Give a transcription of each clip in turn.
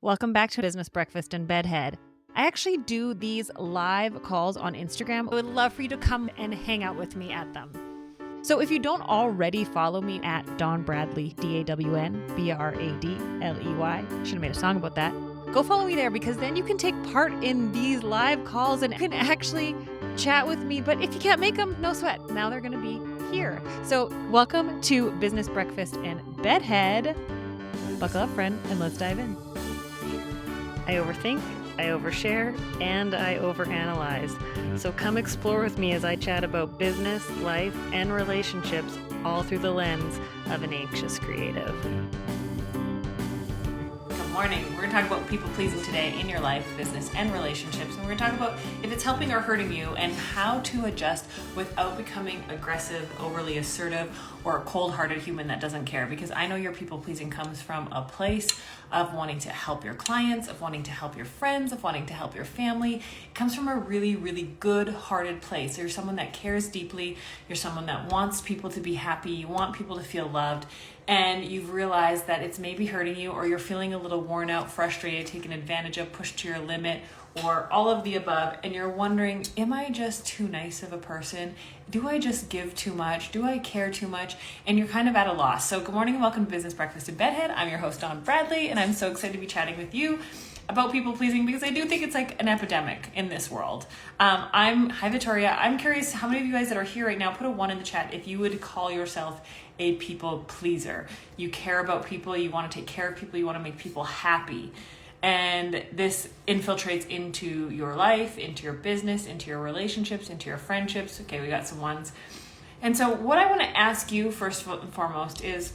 Welcome back to Business Breakfast and Bedhead. I actually do these live calls on Instagram. I would love for you to come and hang out with me at them. So if you don't already follow me at Dawn Bradley, DAWNBRADLEY, should have made a song about that. Go follow me there because then you can take part in these live calls and can actually chat with me. But if you can't make them, no sweat. Now they're going to be here. So welcome to Business Breakfast and Bedhead. Buckle up, friend, and let's dive in. I overthink, I overshare, and I overanalyze. So come explore with me as I chat about business, life, and relationships, all through the lens of an anxious creative. Good morning. We're going to talk about people pleasing today in your life, business, and relationships. And we're going to talk about if it's helping or hurting you and how to adjust without becoming aggressive, overly assertive, or a cold-hearted human that doesn't care. Because I know your people pleasing comes from a place of wanting to help your clients, of wanting to help your friends, of wanting to help your family. It comes from a really, really good-hearted place. You're someone that cares deeply. You're someone that wants people to be happy. You want people to feel loved. And you've realized that it's maybe hurting you, or you're feeling a little worn out, frustrated, taken advantage of, pushed to your limit, or all of the above. And you're wondering, am I just too nice of a person? Do I just give too much? Do I care too much? And you're kind of at a loss. So good morning and welcome to Business Breakfast and Bedhead. I'm your host, Dawn Bradley, and I'm so excited to be chatting with you about people pleasing because I do think it's like an epidemic in this world. Hi Victoria. I'm curious how many of you guys that are here right now, put a 1 in the chat if you would call yourself a people pleaser. You care about people, you want to take care of people, you want to make people happy. And this infiltrates into your life, into your business, into your relationships, into your friendships. Okay, we got some ones. And so what I want to ask you first and foremost is,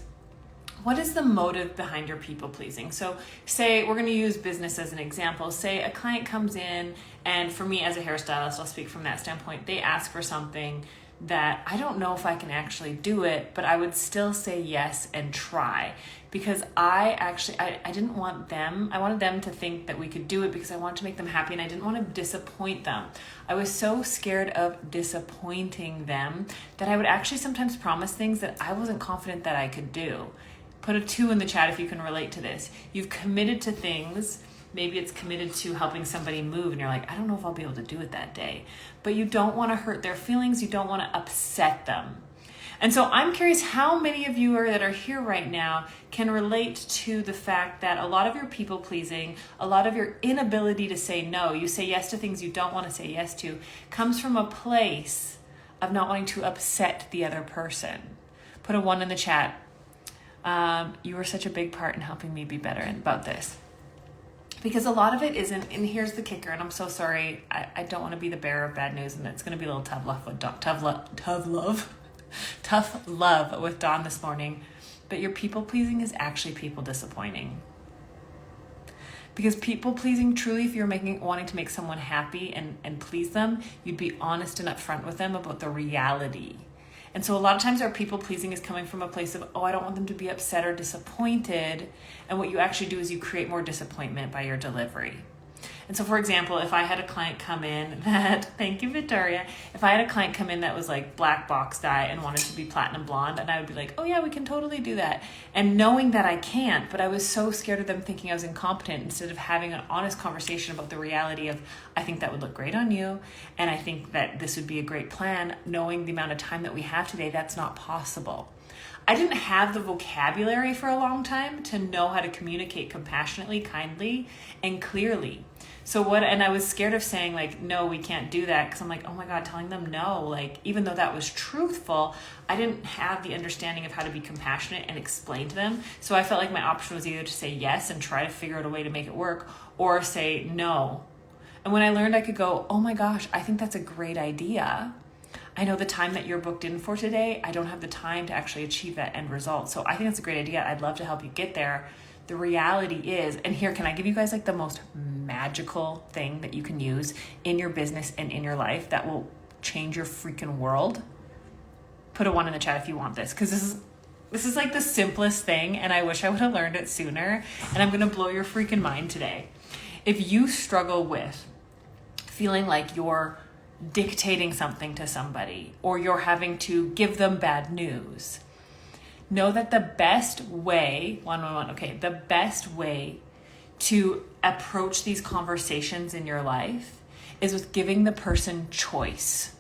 what is the motive behind your people pleasing? So say, we're going to use business as an example. Say a client comes in, and for me as a hairstylist, I'll speak from that standpoint, they ask for something that I don't know if I can actually do it, but I would still say yes and try, because I didn't want them, I wanted them to think that we could do it because I wanted to make them happy and I didn't want to disappoint them. I was so scared of disappointing them that I would actually sometimes promise things that I wasn't confident that I could do. Put a 2 in the chat if you can relate to this. You've committed to things. Maybe it's committed to helping somebody move and you're like, I don't know if I'll be able to do it that day. But you don't want to hurt their feelings. You don't want to upset them. And so I'm curious how many of you that are here right now can relate to the fact that a lot of your people pleasing, a lot of your inability to say no, you say yes to things you don't want to say yes to, comes from a place of not wanting to upset the other person. Put a 1 in the chat. You were such a big part in helping me be better about this. Because a lot of it isn't, and here's the kicker, and I'm so sorry, I don't want to be the bearer of bad news, and it's going to be a little tough love with Dawn this morning, but your people pleasing is actually people disappointing. Because people pleasing, truly, if you're wanting to make someone happy and please them, you'd be honest and upfront with them about the reality. And so a lot of times our people pleasing is coming from a place of, I don't want them to be upset or disappointed. And what you actually do is you create more disappointment by your delivery. And so, for example, if I had a client come in thank you, Victoria. If I had a client come in that was like black box dye and wanted to be platinum blonde, and I would be like, oh yeah, we can totally do that. And knowing that I can't, but I was so scared of them thinking I was incompetent, instead of having an honest conversation about the reality of, I think that would look great on you. And I think that this would be a great plan. Knowing the amount of time that we have today, that's not possible. I didn't have the vocabulary for a long time to know how to communicate compassionately, kindly, and clearly. And I was scared of saying like, no, we can't do that. Cause I'm like, oh my God, telling them no, like, even though that was truthful, I didn't have the understanding of how to be compassionate and explain to them. So I felt like my option was either to say yes and try to figure out a way to make it work, or say no. And when I learned I could go, oh my gosh, I think that's a great idea. I know the time that you're booked in for today, I don't have the time to actually achieve that end result. So I think that's a great idea. I'd love to help you get there. The reality is, and here, can I give you guys like the most magical thing that you can use in your business and in your life that will change your freaking world? Put a 1 in the chat if you want this, because this is like the simplest thing, and I wish I would have learned it sooner, and I'm going to blow your freaking mind today. If you struggle with feeling like you're dictating something to somebody, or you're having to give them bad news, know that the best way, the best way to approach these conversations in your life is with giving the person choice.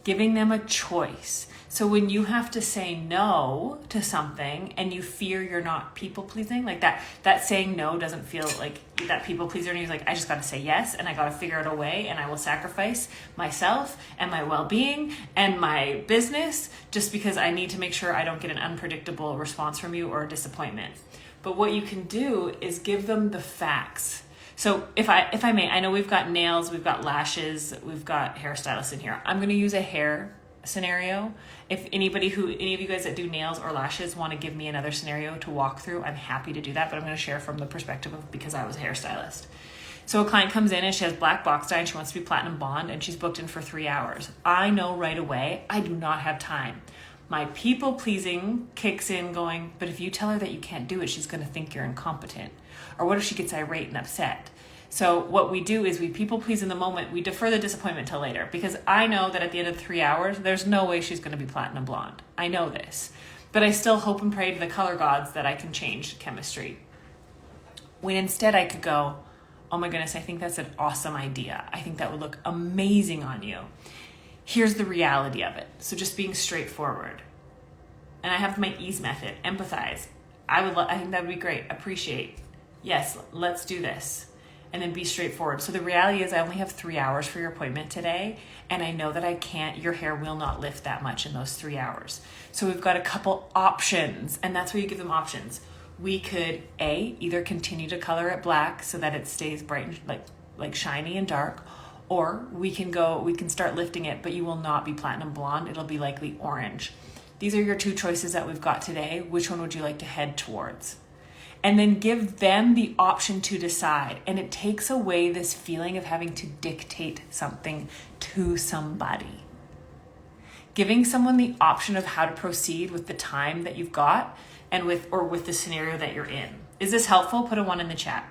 Giving them a choice. So when you have to say no to something and you fear you're not people pleasing, like that saying no doesn't feel like that people pleaser, and you're like, I just got to say yes, and I got to figure out a way, and I will sacrifice myself and my well-being and my business just because I need to make sure I don't get an unpredictable response from you or a disappointment. But what you can do is give them the facts. So if I may, I know we've got nails, we've got lashes, we've got hairstylists in here. I'm going to use a hair scenario. If any of you guys that do nails or lashes want to give me another scenario to walk through, I'm happy to do that, but I'm going to share from the perspective of because I was a hairstylist. So a client comes in and she has black box dye and she wants to be platinum blonde and she's booked in for 3 hours. I know right away, I do not have time. My people pleasing kicks in going, but if you tell her that you can't do it, she's going to think you're incompetent. Or what if she gets irate and upset? So what we do is we people please in the moment. We defer the disappointment till later because I know that at the end of 3 hours, there's no way she's going to be platinum blonde. I know this, but I still hope and pray to the color gods that I can change chemistry. When instead I could go, oh my goodness, I think that's an awesome idea. I think that would look amazing on you. Here's the reality of it. So just being straightforward. And I have my ease method, empathize. I think that would be great. Appreciate. Yes, let's do this. And then be straightforward. So the reality is I only have 3 hours for your appointment today. And I know that your hair will not lift that much in those 3 hours. So we've got a couple options, and that's where you give them options. We could either continue to color it black so that it stays bright and like shiny and dark, or we can start lifting it, but you will not be platinum blonde. It'll be likely orange. These are your two choices that we've got today. Which one would you like to head towards? And then give them the option to decide. And it takes away this feeling of having to dictate something to somebody. Giving someone the option of how to proceed with the time that you've got and with the scenario that you're in. Is this helpful? Put a 1 in the chat.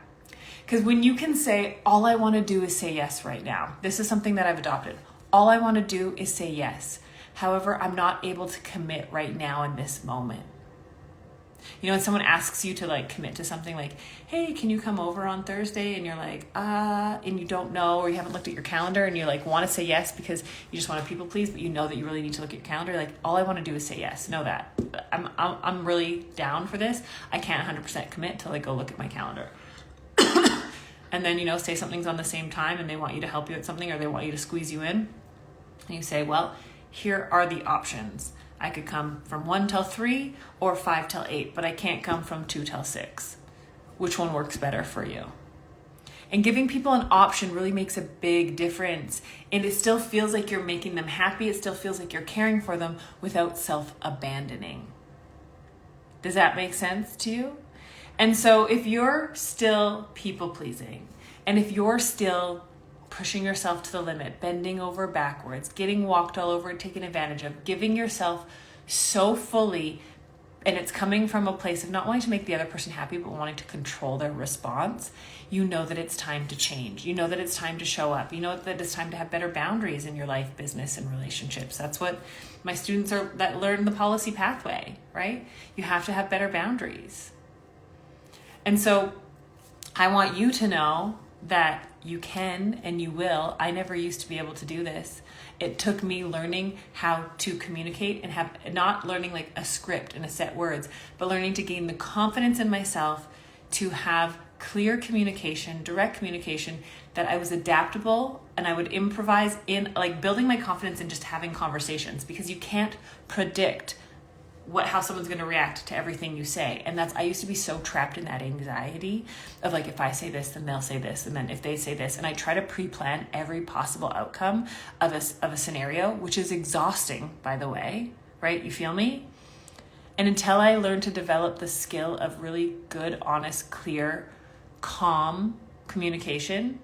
Because when you can say, all I want to do is say yes right now. This is something that I've adopted. All I want to do is say yes. However, I'm not able to commit right now in this moment. You know, when someone asks you to commit to something like, hey, can you come over on Thursday? And you're like, and you don't know, or you haven't looked at your calendar and you want to say yes because you just want to people please, but you know that you really need to look at your calendar. All I want to do is say yes. Know that. I'm really down for this. I can't 100% commit till I go look at my calendar. And then, say something's on the same time and they want you to help you at something or they want you to squeeze you in. And you say, well, here are the options. I could come from 1 till 3 or 5 till 8, but I can't come from 2 till 6. Which one works better for you? And giving people an option really makes a big difference. And it still feels like you're making them happy. It still feels like you're caring for them without self-abandoning. Does that make sense to you? And so if you're still people-pleasing, and if you're still pushing yourself to the limit, bending over backwards, getting walked all over and taken advantage of, giving yourself so fully, and it's coming from a place of not wanting to make the other person happy, but wanting to control their response, you know that it's time to change. You know that it's time to show up. You know that it's time to have better boundaries in your life, business, and relationships. That's what my students that learn the policy pathway, right? You have to have better boundaries. And so I want you to know that you can and you will. I never used to be able to do this. It took me learning how to communicate and not learning a script and a set words, but learning to gain the confidence in myself to have clear communication, direct communication, that I was adaptable and I would improvise in building my confidence in just having conversations, because you can't predict how someone's going to react to everything you say. And I used to be so trapped in that anxiety of if I say this, then they'll say this. And then if they say this, and I try to pre-plan every possible outcome of a scenario, which is exhausting, by the way, right? You feel me? And until I learned to develop the skill of really good, honest, clear, calm communication,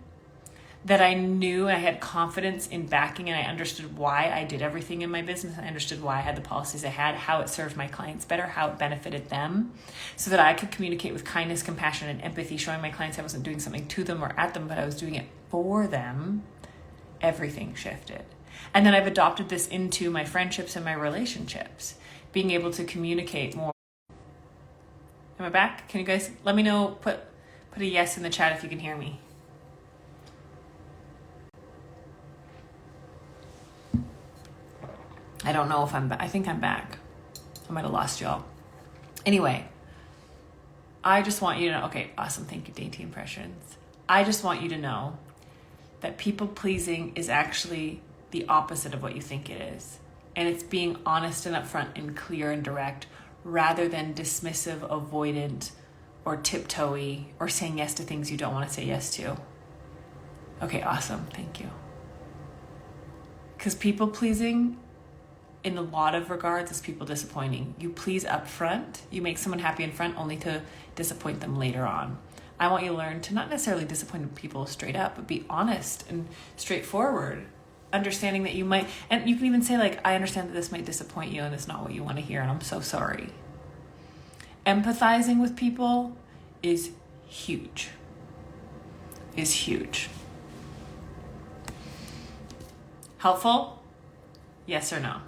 that I knew I had confidence in backing, and I understood why I did everything in my business. I understood why I had the policies I had, how it served my clients better, how it benefited them, so that I could communicate with kindness, compassion, and empathy, showing my clients I wasn't doing something to them or at them, but I was doing it for them. Everything shifted. And then I've adopted this into my friendships and my relationships, being able to communicate more. Am I back? Can you guys let me know, put Put a yes in the chat if you can hear me. I don't know if I think I'm back. I might have lost y'all. Anyway, I just want you to know, okay, awesome. Thank you, Dainty Impressions. I just want you to know that people pleasing is actually the opposite of what you think it is. And it's being honest and upfront and clear and direct rather than dismissive, avoidant, or tiptoey, or saying yes to things you don't want to say yes to. Okay, awesome. Thank you. Because people pleasing, in a lot of regards, is people disappointing. You please up front, you make someone happy in front only to disappoint them later on. I want you to learn to not necessarily disappoint people straight up, but be honest and straightforward, understanding that you might, and you can even say like, I understand that this might disappoint you and it's not what you want to hear and I'm so sorry. Empathizing with people is huge. Helpful? Yes or no?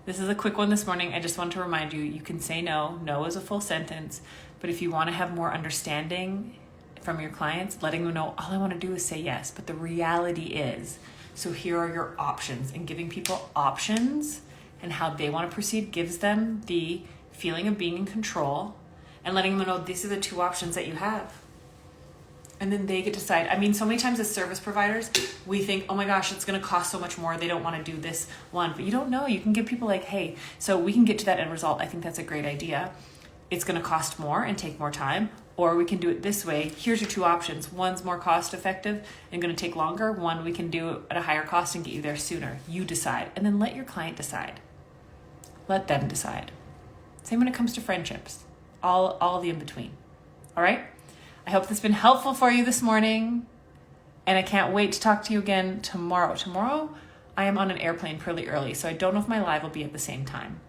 This is a quick one this morning. I just want to remind you, you can say no. No is a full sentence. But if you want to have more understanding from your clients, letting them know all I want to do is say yes. But the reality is, so here are your options. And giving people options and how they want to proceed gives them the feeling of being in control and letting them know these are the two options that you have. And then they get to decide. I mean, so many times as service providers, we think, oh my gosh, it's going to cost so much more. They don't want to do this one. But you don't know. You can give people like, hey, so we can get to that end result. I think that's a great idea. It's going to cost more and take more time. Or we can do it this way. Here's your two options. One's more cost effective and going to take longer. One we can do at a higher cost and get you there sooner. You decide. And then let your client decide. Let them decide. Same when it comes to friendships. All the in between. All right? I hope this has been helpful for you this morning. And I can't wait to talk to you again tomorrow. Tomorrow, I am on an airplane pretty early, so I don't know if my live will be at the same time.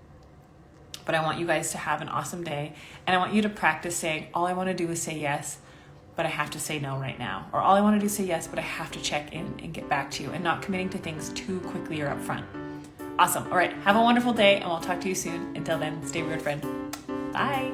But I want you guys to have an awesome day. And I want you to practice saying, all I want to do is say yes, but I have to say no right now. Or all I want to do is say yes, but I have to check in and get back to you, and not committing to things too quickly or upfront. Awesome. All right. Have a wonderful day, and we'll talk to you soon. Until then, stay weird, friend. Bye.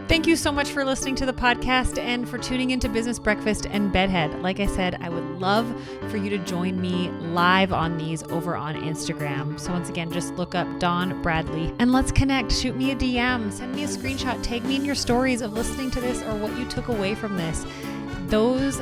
Thank you so much for listening to the podcast and for tuning into Business Breakfast and Bedhead. Like I said, I would love for you to join me live on these over on Instagram. So once again, just look up Dawn Bradley and let's connect. Shoot me a DM, send me a screenshot, tag me in your stories of listening to this or what you took away from this. Those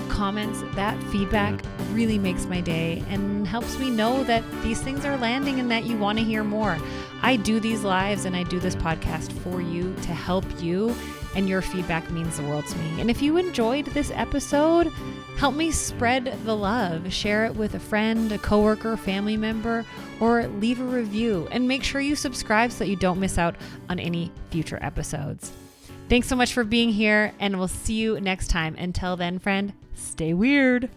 comments, that feedback really makes my day and helps me know that these things are landing and that you want to hear more. I do these lives and I do this podcast for you to help you, and your feedback means the world to me. And if you enjoyed this episode, help me spread the love. Share it with a friend, a coworker, family member, or leave a review. And make sure you subscribe so that you don't miss out on any future episodes. Thanks so much for being here, and we'll see you next time. Until then, friend, stay weird.